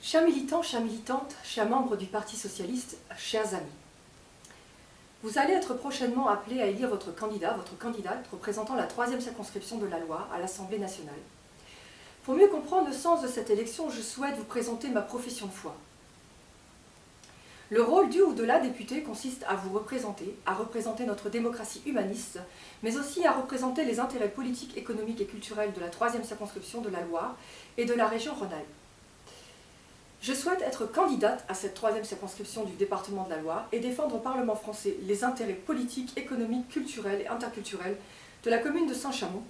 Chers militants, chères militantes, chers membres du Parti socialiste, chers amis. Vous allez être prochainement appelés à élire votre candidat, votre candidate représentant la 3e circonscription de la Loire à l'Assemblée nationale. Pour mieux comprendre le sens de cette élection, je souhaite vous présenter ma profession de foi. Le rôle du ou de la députée consiste à vous représenter, à représenter notre démocratie humaniste, mais aussi à représenter les intérêts politiques, économiques et culturels de la 3e circonscription de la Loire et de la région Rhône-Alpes. Je souhaite être candidate à cette 3e circonscription du département de la Loire et défendre au Parlement français les intérêts politiques, économiques, culturels et interculturels de la commune de Saint-Chamond,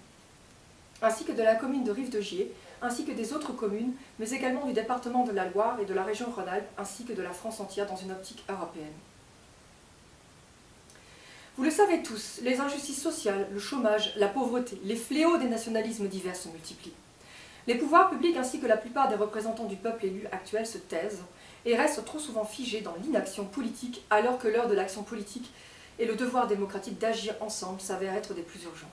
ainsi que de la commune de Rive-de-Gier, ainsi que des autres communes, mais également du département de la Loire et de la région Rhône-Alpes, ainsi que de la France entière dans une optique européenne. Vous le savez tous, les injustices sociales, le chômage, la pauvreté, les fléaux des nationalismes divers se multiplient. Les pouvoirs publics ainsi que la plupart des représentants du peuple élu actuel se taisent et restent trop souvent figés dans l'inaction politique alors que l'heure de l'action politique et le devoir démocratique d'agir ensemble s'avèrent être des plus urgents.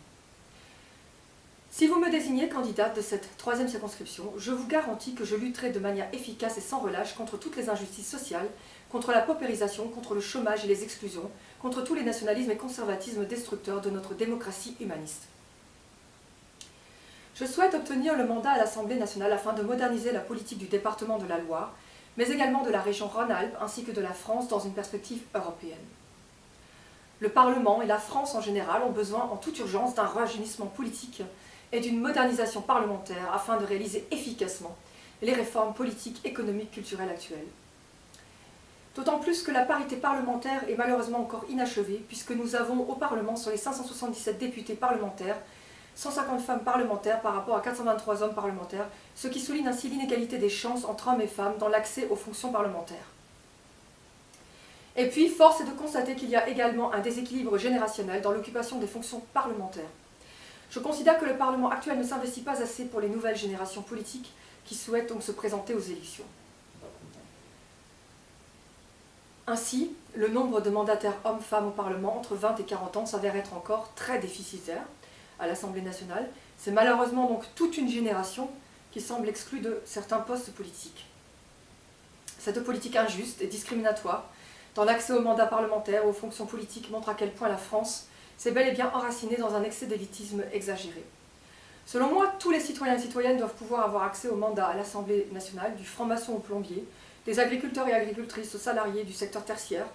Si vous me désignez candidate de cette 3e circonscription, je vous garantis que je lutterai de manière efficace et sans relâche contre toutes les injustices sociales, contre la paupérisation, contre le chômage et les exclusions, contre tous les nationalismes et conservatismes destructeurs de notre démocratie humaniste. Je souhaite obtenir le mandat à l'Assemblée nationale afin de moderniser la politique du département de la Loire, mais également de la région Rhône-Alpes ainsi que de la France dans une perspective européenne. Le Parlement et la France en général ont besoin en toute urgence d'un rajeunissement politique et d'une modernisation parlementaire afin de réaliser efficacement les réformes politiques, économiques, culturelles actuelles. D'autant plus que la parité parlementaire est malheureusement encore inachevée puisque nous avons au Parlement, sur les 577 députés parlementaires, 150 femmes parlementaires par rapport à 423 hommes parlementaires, ce qui souligne ainsi l'inégalité des chances entre hommes et femmes dans l'accès aux fonctions parlementaires. Et puis, force est de constater qu'il y a également un déséquilibre générationnel dans l'occupation des fonctions parlementaires. Je considère que le Parlement actuel ne s'investit pas assez pour les nouvelles générations politiques qui souhaitent donc se présenter aux élections. Ainsi, le nombre de mandataires hommes-femmes au Parlement entre 20 et 40 ans s'avère être encore très déficitaire à l'Assemblée nationale. C'est malheureusement donc toute une génération qui semble exclue de certains postes politiques. Cette politique injuste et discriminatoire dans l'accès aux mandats parlementaires et aux fonctions politiques montre à quel point la France s'est bel et bien enracinée dans un excès d'élitisme exagéré. Selon moi, tous les citoyens et citoyennes doivent pouvoir avoir accès aux mandats à l'Assemblée nationale, du franc-maçon au plombier, des agriculteurs et agricultrices aux salariés du secteur tertiaire,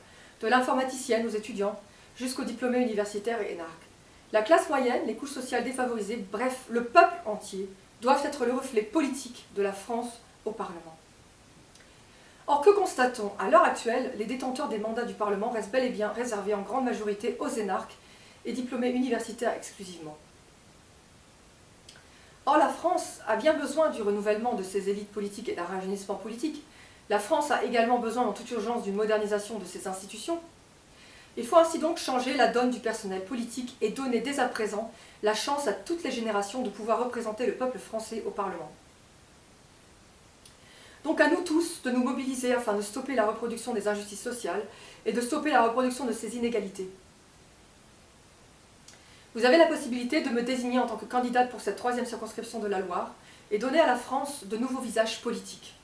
de l'informaticienne aux étudiants, jusqu'aux diplômés universitaires et énarques. La classe moyenne, les couches sociales défavorisées, bref, le peuple entier, doivent être le reflet politique de la France au Parlement. Or, que constatons? À l'heure actuelle, les détenteurs des mandats du Parlement restent bel et bien réservés en grande majorité aux énarques et diplômés universitaires exclusivement. Or, la France a bien besoin du renouvellement de ses élites politiques et d'un rajeunissement politique. La France a également besoin en toute urgence d'une modernisation de ses institutions. Il faut ainsi donc changer la donne du personnel politique et donner dès à présent la chance à toutes les générations de pouvoir représenter le peuple français au Parlement. Donc à nous tous de nous mobiliser afin de stopper la reproduction des injustices sociales et de stopper la reproduction de ces inégalités. Vous avez la possibilité de me désigner en tant que candidate pour cette 3e circonscription de la Loire et donner à la France de nouveaux visages politiques.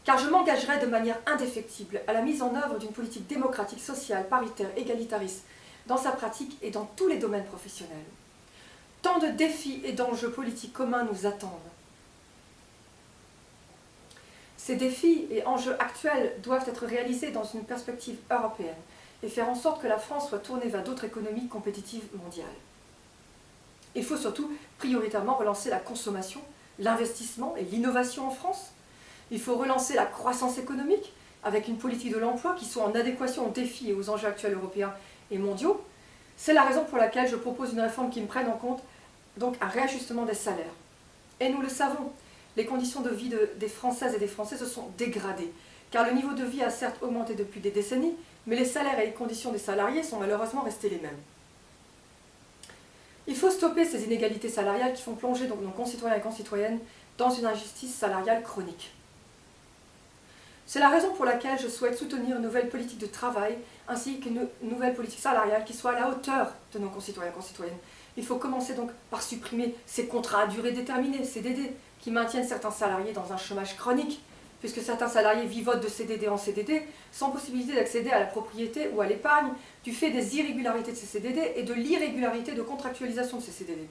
Car je m'engagerai de manière indéfectible à la mise en œuvre d'une politique démocratique, sociale, paritaire, égalitariste, dans sa pratique et dans tous les domaines professionnels. Tant de défis et d'enjeux politiques communs nous attendent. Ces défis et enjeux actuels doivent être réalisés dans une perspective européenne et faire en sorte que la France soit tournée vers d'autres économies compétitives mondiales. Il faut surtout prioritairement relancer la consommation, l'investissement et l'innovation en France. Il faut relancer la croissance économique avec une politique de l'emploi qui soit en adéquation aux défis et aux enjeux actuels européens et mondiaux. C'est la raison pour laquelle je propose une réforme qui me prenne en compte donc un réajustement des salaires. Et nous le savons, les conditions de vie des Françaises et des Français se sont dégradées, car le niveau de vie a certes augmenté depuis des décennies, mais les salaires et les conditions des salariés sont malheureusement restés les mêmes. Il faut stopper ces inégalités salariales qui font plonger donc nos concitoyens et concitoyennes dans une injustice salariale chronique. C'est la raison pour laquelle je souhaite soutenir une nouvelle politique de travail ainsi qu'une nouvelle politique salariale qui soit à la hauteur de nos concitoyens et concitoyennes. Il faut commencer donc par supprimer ces contrats à durée déterminée, CDD, qui maintiennent certains salariés dans un chômage chronique, puisque certains salariés vivotent de CDD en CDD, sans possibilité d'accéder à la propriété ou à l'épargne, du fait des irrégularités de ces CDD et de l'irrégularité de contractualisation de ces CDD.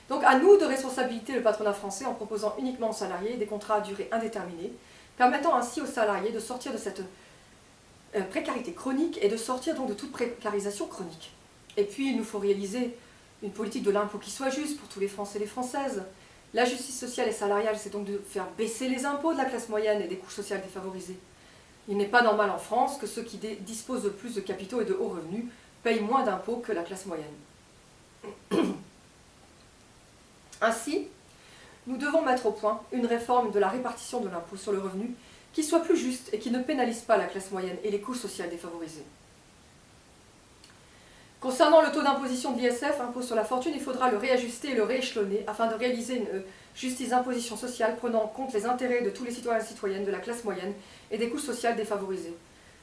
Donc à nous de responsabiliser le patronat français en proposant uniquement aux salariés des contrats à durée indéterminée, permettant ainsi aux salariés de sortir de cette précarité chronique et de sortir donc de toute précarisation chronique. Et puis il nous faut réaliser une politique de l'impôt qui soit juste pour tous les Français et les Françaises. La justice sociale et salariale, c'est donc de faire baisser les impôts de la classe moyenne et des couches sociales défavorisées. Il n'est pas normal en France que ceux qui disposent de plus de capitaux et de hauts revenus payent moins d'impôts que la classe moyenne. Ainsi, nous devons mettre au point une réforme de la répartition de l'impôt sur le revenu qui soit plus juste et qui ne pénalise pas la classe moyenne et les couches sociales défavorisées. Concernant le taux d'imposition de l'ISF, impôt sur la fortune, il faudra le réajuster et le rééchelonner afin de réaliser une justice d'imposition sociale prenant en compte les intérêts de tous les citoyens et citoyennes de la classe moyenne et des couches sociales défavorisées.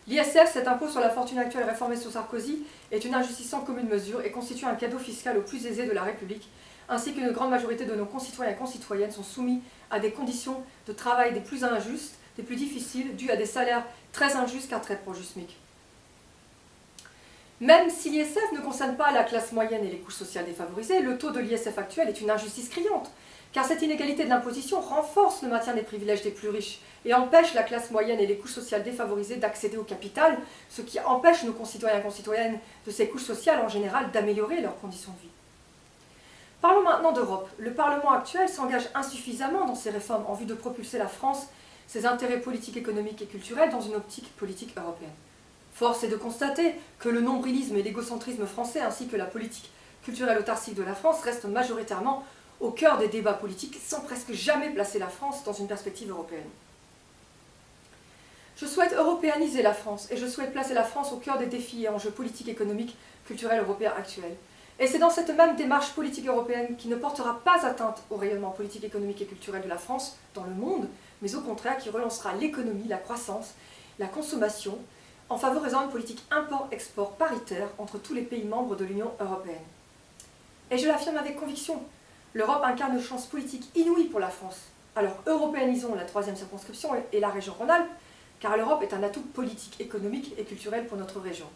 L'ISF, cet impôt sur la fortune actuel réformé sous Sarkozy, est une injustice sans commune mesure et constitue un cadeau fiscal aux plus aisés de la République, ainsi qu'une grande majorité de nos concitoyens et concitoyennes sont soumis à des conditions de travail des plus injustes, des plus difficiles, dues à des salaires très injustes car très proches du SMIC. Même si l'ISF ne concerne pas la classe moyenne et les couches sociales défavorisées, le taux de l'ISF actuel est une injustice criante, car cette inégalité de l'imposition renforce le maintien des privilèges des plus riches et empêche la classe moyenne et les couches sociales défavorisées d'accéder au capital, ce qui empêche nos concitoyens et concitoyennes de ces couches sociales en général d'améliorer leurs conditions de vie. Parlons maintenant d'Europe. Le Parlement actuel s'engage insuffisamment dans ces réformes en vue de propulser la France, ses intérêts politiques, économiques et culturels dans une optique politique européenne. Force est de constater que le nombrilisme et l'égocentrisme français ainsi que la politique culturelle autarcique de la France restent majoritairement au cœur des débats politiques sans presque jamais placer la France dans une perspective européenne. Je souhaite européaniser la France et je souhaite placer la France au cœur des défis et enjeux politiques, économiques, culturels européens actuels. Et c'est dans cette même démarche politique européenne qui ne portera pas atteinte au rayonnement politique, économique et culturel de la France dans le monde, mais au contraire qui relancera l'économie, la croissance, la consommation, en favorisant une politique import-export paritaire entre tous les pays membres de l'Union européenne. Et je l'affirme avec conviction, l'Europe incarne une chance politique inouïe pour la France. Alors européanisons la 3e circonscription et la région Rhône-Alpes, car l'Europe est un atout politique, économique et culturel pour notre région.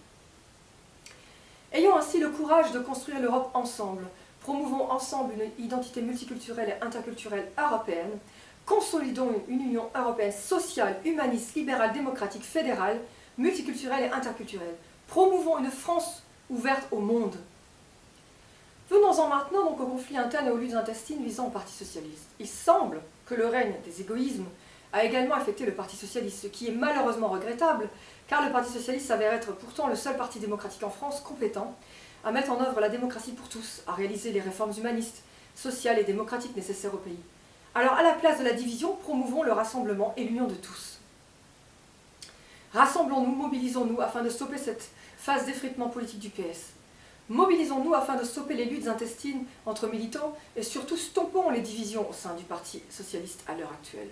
Ayons ainsi le courage de construire l'Europe ensemble, promouvons ensemble une identité multiculturelle et interculturelle européenne, consolidons une Union européenne sociale, humaniste, libérale, démocratique, fédérale, multiculturelle et interculturelle. Promouvons une France ouverte au monde. Venons-en maintenant donc au conflit interne et aux luttes intestines visant au Parti socialiste. Il semble que le règne des égoïsmes a également affecté le Parti socialiste, ce qui est malheureusement regrettable, car le Parti socialiste s'avère être pourtant le seul parti démocratique en France compétent à mettre en œuvre la démocratie pour tous, à réaliser les réformes humanistes, sociales et démocratiques nécessaires au pays. Alors à la place de la division, promouvons le rassemblement et l'union de tous. Rassemblons-nous, mobilisons-nous afin de stopper cette phase d'effritement politique du PS. Mobilisons-nous afin de stopper les luttes intestines entre militants et surtout stoppons les divisions au sein du Parti socialiste à l'heure actuelle.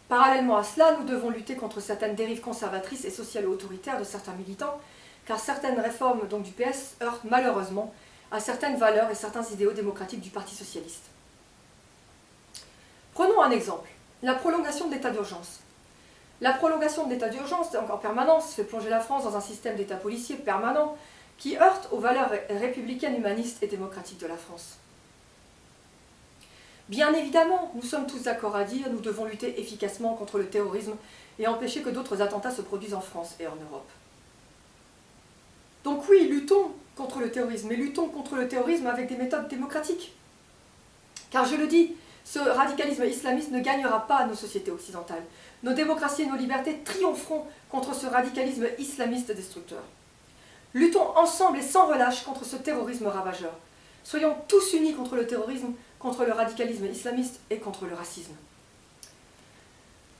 Parallèlement à cela, nous devons lutter contre certaines dérives conservatrices et sociales autoritaires de certains militants, car certaines réformes donc, du PS heurtent malheureusement à certaines valeurs et certains idéaux démocratiques du Parti socialiste. Prenons un exemple, la prolongation de l'état d'urgence. La prolongation de l'état d'urgence en permanence fait plonger la France dans un système d'état policier permanent qui heurte aux valeurs républicaines, humanistes et démocratiques de la France. Bien évidemment, nous sommes tous d'accord à dire, nous devons lutter efficacement contre le terrorisme et empêcher que d'autres attentats se produisent en France et en Europe. Donc oui, luttons contre le terrorisme, mais luttons contre le terrorisme avec des méthodes démocratiques. Car je le dis, ce radicalisme islamiste ne gagnera pas nos sociétés occidentales. Nos démocraties et nos libertés triompheront contre ce radicalisme islamiste destructeur. Luttons ensemble et sans relâche contre ce terrorisme ravageur. Soyons tous unis contre le terrorisme, contre le radicalisme islamiste et contre le racisme.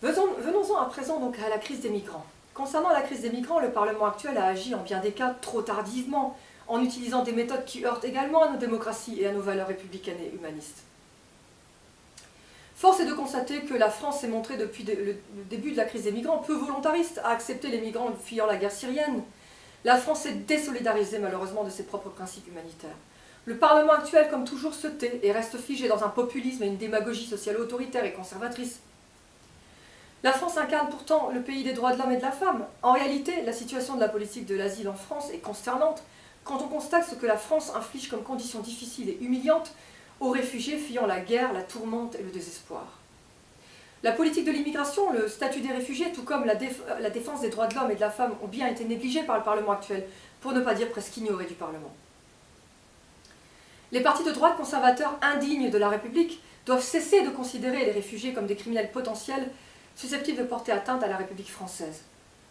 Venons-en à présent donc à la crise des migrants. Concernant la crise des migrants, le Parlement actuel a agi en bien des cas trop tardivement, en utilisant des méthodes qui heurtent également à nos démocraties et à nos valeurs républicaines et humanistes. Force est de constater que la France s'est montrée depuis le début de la crise des migrants peu volontariste à accepter les migrants fuyant la guerre syrienne. La France s'est désolidarisée malheureusement de ses propres principes humanitaires. Le Parlement actuel, comme toujours, se tait et reste figé dans un populisme et une démagogie sociale autoritaire et conservatrice. La France incarne pourtant le pays des droits de l'homme et de la femme. En réalité, la situation de la politique de l'asile en France est consternante quand on constate ce que la France inflige comme conditions difficiles et humiliantes aux réfugiés fuyant la guerre, la tourmente et le désespoir. La politique de l'immigration, le statut des réfugiés, tout comme la défense des droits de l'homme et de la femme ont bien été négligés par le Parlement actuel, pour ne pas dire presque ignorés du Parlement. Les partis de droite conservateurs indignes de la République doivent cesser de considérer les réfugiés comme des criminels potentiels susceptibles de porter atteinte à la République française.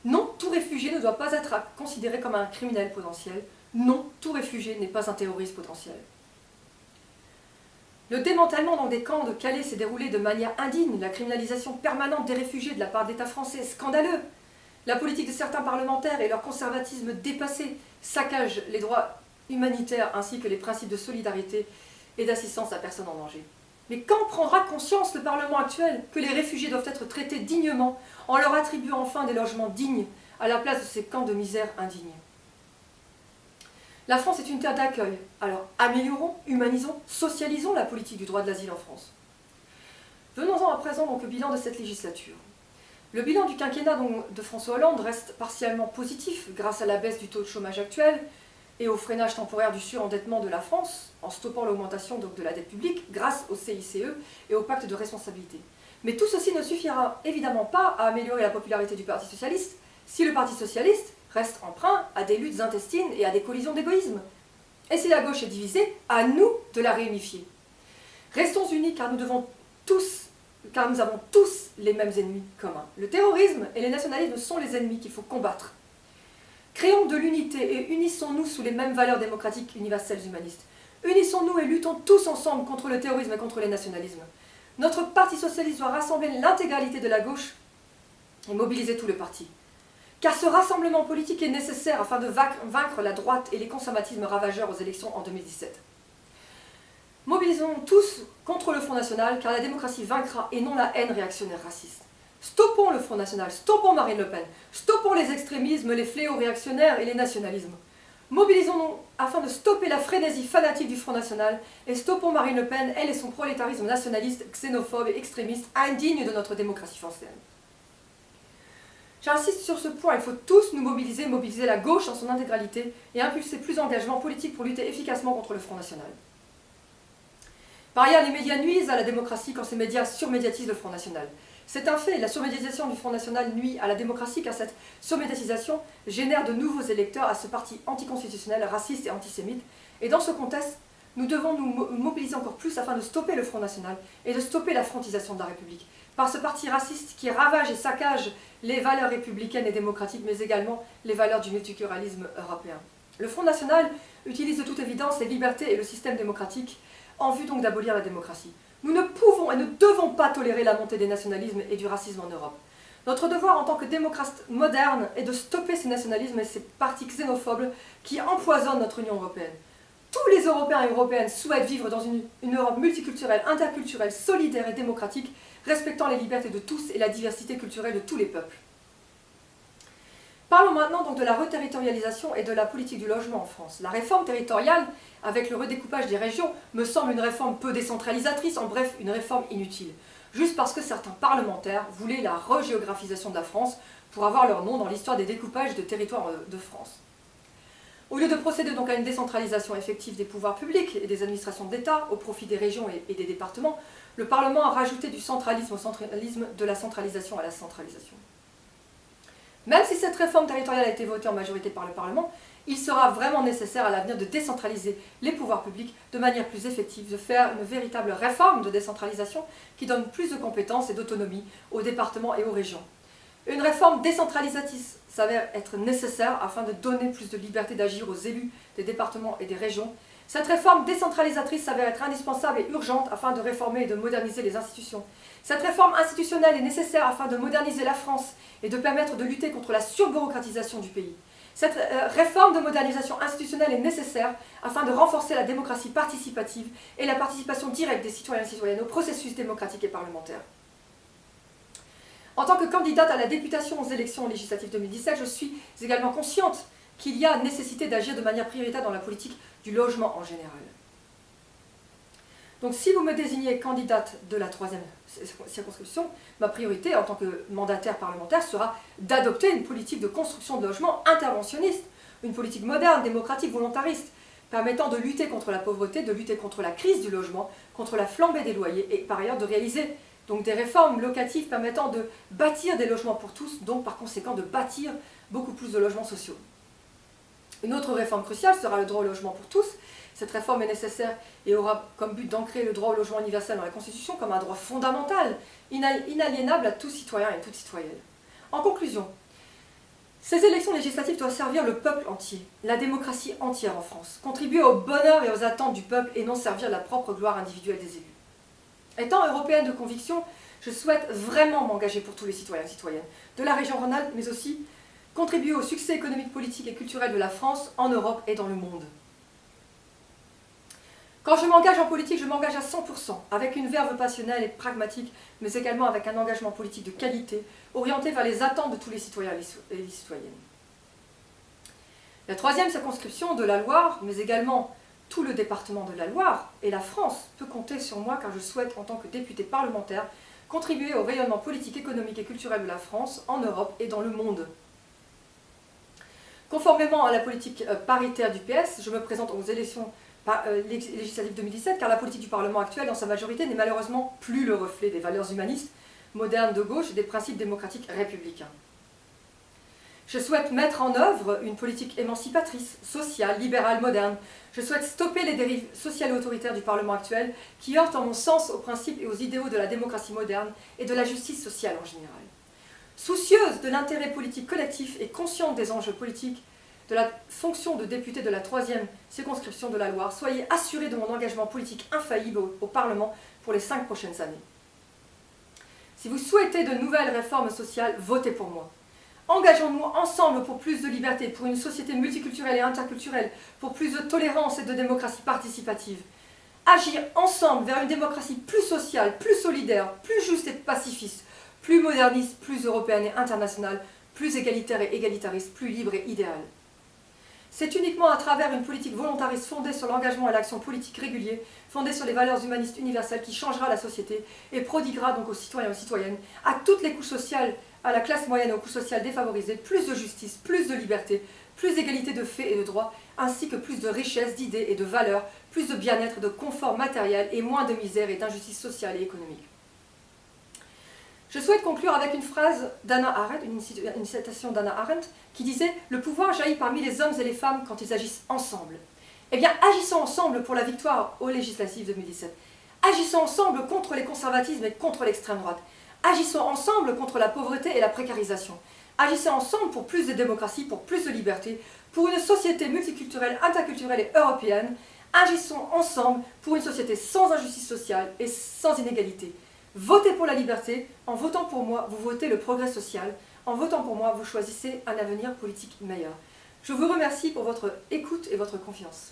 Non, tout réfugié ne doit pas être considéré comme un criminel potentiel. Non, tout réfugié n'est pas un terroriste potentiel. Le démantèlement dans des camps de Calais s'est déroulé de manière indigne. La criminalisation permanente des réfugiés de la part de l'État français est scandaleux. La politique de certains parlementaires et leur conservatisme dépassé saccagent les droits humanitaires ainsi que les principes de solidarité et d'assistance à personne en danger. Mais quand prendra conscience le Parlement actuel que les réfugiés doivent être traités dignement en leur attribuant enfin des logements dignes à la place de ces camps de misère indignes? La France est une terre d'accueil, alors améliorons, humanisons, socialisons la politique du droit de l'asile en France. Venons-en à présent donc au bilan de cette législature. Le bilan du quinquennat de François Hollande reste partiellement positif grâce à la baisse du taux de chômage actuel et au freinage temporaire du surendettement de la France, en stoppant l'augmentation de la dette publique grâce au CICE et au pacte de responsabilité. Mais tout ceci ne suffira évidemment pas à améliorer la popularité du Parti socialiste si le Parti socialiste reste emprunt à des luttes intestines et à des collisions d'égoïsme. Et si la gauche est divisée, à nous de la réunifier. Restons unis car nous avons tous les mêmes ennemis communs. Le terrorisme et les nationalismes sont les ennemis qu'il faut combattre. Créons de l'unité et unissons-nous sous les mêmes valeurs démocratiques universelles humanistes. Unissons-nous et luttons tous ensemble contre le terrorisme et contre les nationalismes. Notre Parti socialiste doit rassembler l'intégralité de la gauche et mobiliser tout le parti. Car ce rassemblement politique est nécessaire afin de vaincre la droite et les conservatismes ravageurs aux élections en 2017. Mobilisons tous contre le Front National, car la démocratie vaincra et non la haine réactionnaire raciste. Stoppons le Front National, stoppons Marine Le Pen, stoppons les extrémismes, les fléaux réactionnaires et les nationalismes. Mobilisons-nous afin de stopper la frénésie fanatique du Front National et stoppons Marine Le Pen, elle et son prolétarisme nationaliste, xénophobe et extrémiste, indigne de notre démocratie française. J'insiste sur ce point, il faut tous nous mobiliser la gauche en son intégralité et impulser plus d'engagement politique pour lutter efficacement contre le Front National. Par ailleurs, les médias nuisent à la démocratie quand ces médias surmédiatisent le Front National. C'est un fait, la surmédiatisation du Front National nuit à la démocratie car cette surmédiatisation génère de nouveaux électeurs à ce parti anticonstitutionnel, raciste et antisémite. Et dans ce contexte, nous devons nous mobiliser encore plus afin de stopper le Front National et de stopper la frontisation de la République. Par ce parti raciste qui ravage et saccage les valeurs républicaines et démocratiques, mais également les valeurs du multiculturalisme européen. Le Front National utilise de toute évidence les libertés et le système démocratique en vue donc d'abolir la démocratie. Nous ne pouvons et ne devons pas tolérer la montée des nationalismes et du racisme en Europe. Notre devoir en tant que démocrates modernes est de stopper ces nationalismes et ces partis xénophobes qui empoisonnent notre Union européenne. Tous les Européens et Européennes souhaitent vivre dans une Europe multiculturelle, interculturelle, solidaire et démocratique, respectant les libertés de tous et la diversité culturelle de tous les peuples. Parlons maintenant donc de la reterritorialisation et de la politique du logement en France. La réforme territoriale, avec le redécoupage des régions, me semble une réforme peu décentralisatrice, en bref, une réforme inutile. Juste parce que certains parlementaires voulaient la regéographisation de la France pour avoir leur nom dans l'histoire des découpages de territoires de France. Au lieu de procéder donc à une décentralisation effective des pouvoirs publics et des administrations d'État au profit des régions et des départements, le Parlement a rajouté du centralisme au centralisme, de la centralisation à la centralisation. Même si cette réforme territoriale a été votée en majorité par le Parlement, il sera vraiment nécessaire à l'avenir de décentraliser les pouvoirs publics de manière plus effective, de faire une véritable réforme de décentralisation qui donne plus de compétences et d'autonomie aux départements et aux régions. Une réforme décentralisatrice s'avère être nécessaire afin de donner plus de liberté d'agir aux élus des départements et des régions. Cette réforme décentralisatrice s'avère être indispensable et urgente afin de réformer et de moderniser les institutions. Cette réforme institutionnelle est nécessaire afin de moderniser la France et de permettre de lutter contre la surbureaucratisation du pays. Cette réforme de modernisation institutionnelle est nécessaire afin de renforcer la démocratie participative et la participation directe des citoyens et citoyennes au processus démocratique et parlementaire. En tant que candidate à la députation aux élections législatives 2017, je suis également consciente qu'il y a nécessité d'agir de manière prioritaire dans la politique du logement en général. Donc si vous me désignez candidate de la 3e circonscription, ma priorité en tant que mandataire parlementaire sera d'adopter une politique de construction de logements interventionniste, une politique moderne, démocratique, volontariste, permettant de lutter contre la pauvreté, de lutter contre la crise du logement, contre la flambée des loyers et par ailleurs de réaliser donc des réformes locatives permettant de bâtir des logements pour tous, donc par conséquent de bâtir beaucoup plus de logements sociaux. Une autre réforme cruciale sera le droit au logement pour tous. Cette réforme est nécessaire et aura comme but d'ancrer le droit au logement universel dans la Constitution comme un droit fondamental, inaliénable à tout citoyen et toute citoyenne. En conclusion, ces élections législatives doivent servir le peuple entier, la démocratie entière en France, contribuer au bonheur et aux attentes du peuple et non servir la propre gloire individuelle des élus. Étant européenne de conviction, je souhaite vraiment m'engager pour tous les citoyens et citoyennes de la région Rhône-Alpes, mais aussi contribuer au succès économique, politique et culturel de la France, en Europe et dans le monde. Quand je m'engage en politique, je m'engage à 100%, avec une verve passionnelle et pragmatique, mais également avec un engagement politique de qualité, orienté vers les attentes de tous les citoyens et les citoyennes. La 3e circonscription de la Loire, mais également tout le département de la Loire et la France peut compter sur moi car je souhaite, en tant que députée parlementaire, contribuer au rayonnement politique, économique et culturel de la France, en Europe et dans le monde. Conformément à la politique paritaire du PS, je me présente aux élections législatives 2017 car la politique du Parlement actuel, dans sa majorité, n'est malheureusement plus le reflet des valeurs humanistes, modernes de gauche et des principes démocratiques républicains. Je souhaite mettre en œuvre une politique émancipatrice, sociale, libérale, moderne. Je souhaite stopper les dérives sociales et autoritaires du Parlement actuel qui heurtent en mon sens aux principes et aux idéaux de la démocratie moderne et de la justice sociale en général. Soucieuse de l'intérêt politique collectif et consciente des enjeux politiques de la fonction de députée de la 3e circonscription de la Loire, soyez assurés de mon engagement politique infaillible au Parlement pour les 5 prochaines années. Si vous souhaitez de nouvelles réformes sociales, votez pour moi. Engageons-nous ensemble pour plus de liberté, pour une société multiculturelle et interculturelle, pour plus de tolérance et de démocratie participative. Agir ensemble vers une démocratie plus sociale, plus solidaire, plus juste et pacifiste, plus moderniste, plus européenne et internationale, plus égalitaire et égalitariste, plus libre et idéale. C'est uniquement à travers une politique volontariste fondée sur l'engagement et l'action politique régulier, fondée sur les valeurs humanistes universelles qui changera la société et prodiguera donc aux citoyens et aux citoyennes, à toutes les couches sociales, à la classe moyenne et aux couches sociales défavorisées, plus de justice, plus de liberté, plus d'égalité de faits et de droits, ainsi que plus de richesse, d'idées et de valeurs, plus de bien-être, de confort matériel et moins de misère et d'injustice sociale et économique. Je souhaite conclure avec une phrase d'Hannah Arendt, une citation d'Hannah Arendt, qui disait « Le pouvoir jaillit parmi les hommes et les femmes quand ils agissent ensemble ». Eh bien, agissons ensemble pour la victoire aux législatives 2017. Agissons ensemble contre les conservatismes et contre l'extrême droite. Agissons ensemble contre la pauvreté et la précarisation. Agissons ensemble pour plus de démocratie, pour plus de liberté, pour une société multiculturelle, interculturelle et européenne. Agissons ensemble pour une société sans injustice sociale et sans inégalité. Votez pour la liberté. En votant pour moi, vous votez le progrès social. En votant pour moi, vous choisissez un avenir politique meilleur. Je vous remercie pour votre écoute et votre confiance.